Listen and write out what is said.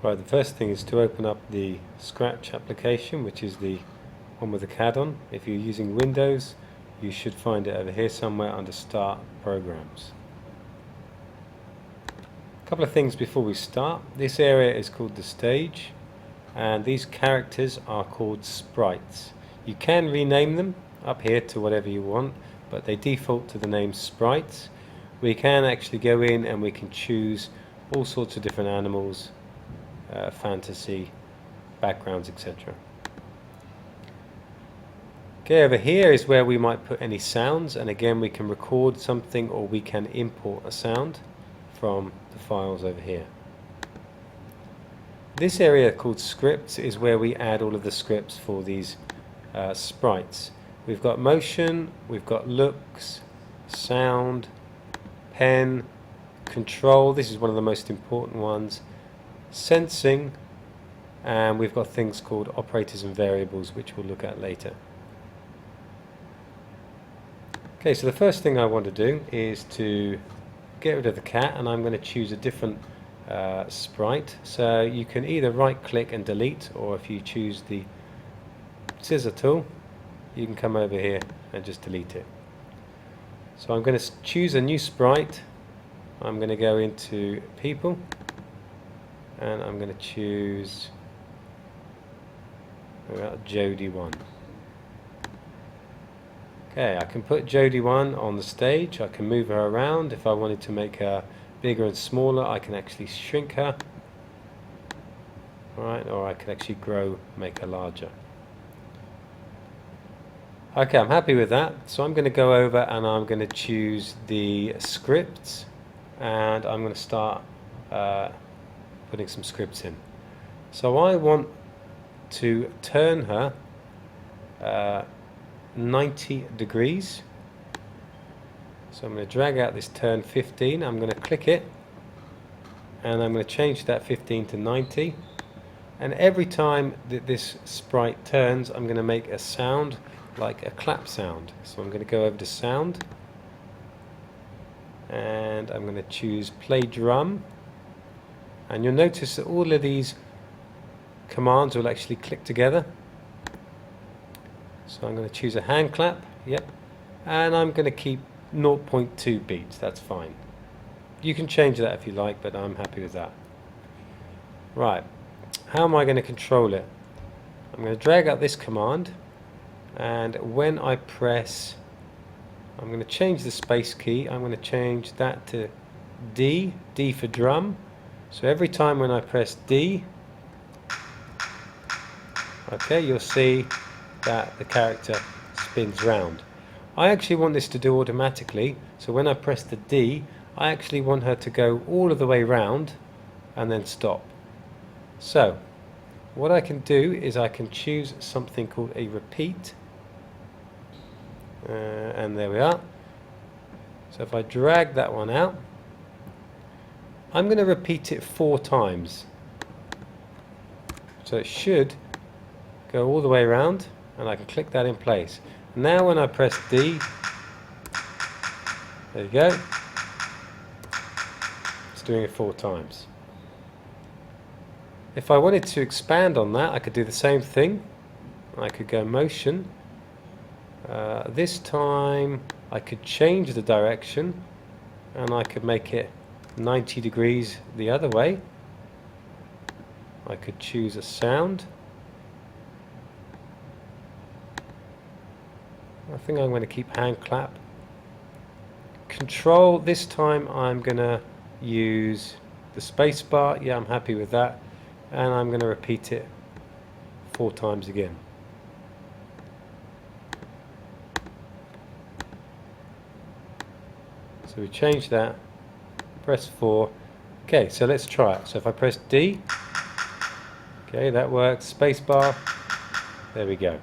Right, the first thing is to open up the Scratch application, which is the one with the CAD on. If you're using Windows, you should find it over here somewhere under Start Programs. A couple of things before we start. This area is called the stage, and these characters are called sprites. You can rename them up here to whatever you want, but they default to the name sprites. We can actually go in and we can choose all sorts of different animals, fantasy, backgrounds, etc. Okay, over here is where we might put any sounds, and again we can record something or we can import a sound from the files over here. This area called scripts is where we add all of the scripts for these sprites. We've got motion, we've got looks, sound, pen, control, this is one of the most important ones, sensing, and we've got things called operators and variables, which we'll look at later. Okay, so the first thing I want to do is to get rid of the cat, and I'm going to choose a different sprite. So you can either right click and delete, or if you choose the scissor tool, you can come over here and just delete it. So I'm going to choose a new sprite. I'm going to go into people, and I'm going to choose Jody 1. Okay, I can put Jody 1 on the stage. I can move her around. If I wanted to make her bigger and smaller, I can actually shrink her. Alright, or I can actually make her larger. Okay, I'm happy with that. So I'm going to go over and I'm going to choose the scripts, and I'm going to start putting some scripts in. So I want to turn her 90 degrees. So I'm going to drag out this turn 15, I'm going to click it, and I'm going to change that 15 to 90, and every time that this sprite turns I'm going to make a sound like a clap sound. So I'm going to go over to sound, and I'm going to choose play drum, and you'll notice that all of these commands will actually click together. So I'm going to choose a hand clap, yep, and I'm going to keep 0.2 beats, that's fine. You can change that if you like, but I'm happy with that. Right, how am I going to control it? I'm going to drag out this command, and when I press, I'm going to change the space key. I'm going to change that to D, D for drum. So every time when I press D, okay, you'll see that the character spins round. I actually want this to do automatically, so when I press the D, I actually want her to go all of the way round and then stop. So what I can do is I can choose something called a repeat, and there we are. So if I drag that one out, I'm going to repeat it 4 times. So it should go all the way around, and I can click that in place. Now when I press D, there you go, it's doing it 4 times. If I wanted to expand on that, I could do the same thing. I could go motion. This time I could change the direction, and I could make it 90 degrees the other way. I could choose a sound. I think I'm going to keep hand clap. Control, this time I'm going to use the space bar. Yeah, I'm happy with that. And I'm going to repeat it 4 times again. So we change that, press 4. Okay, so let's try it. So if I press D, okay, that works. Space bar, there we go.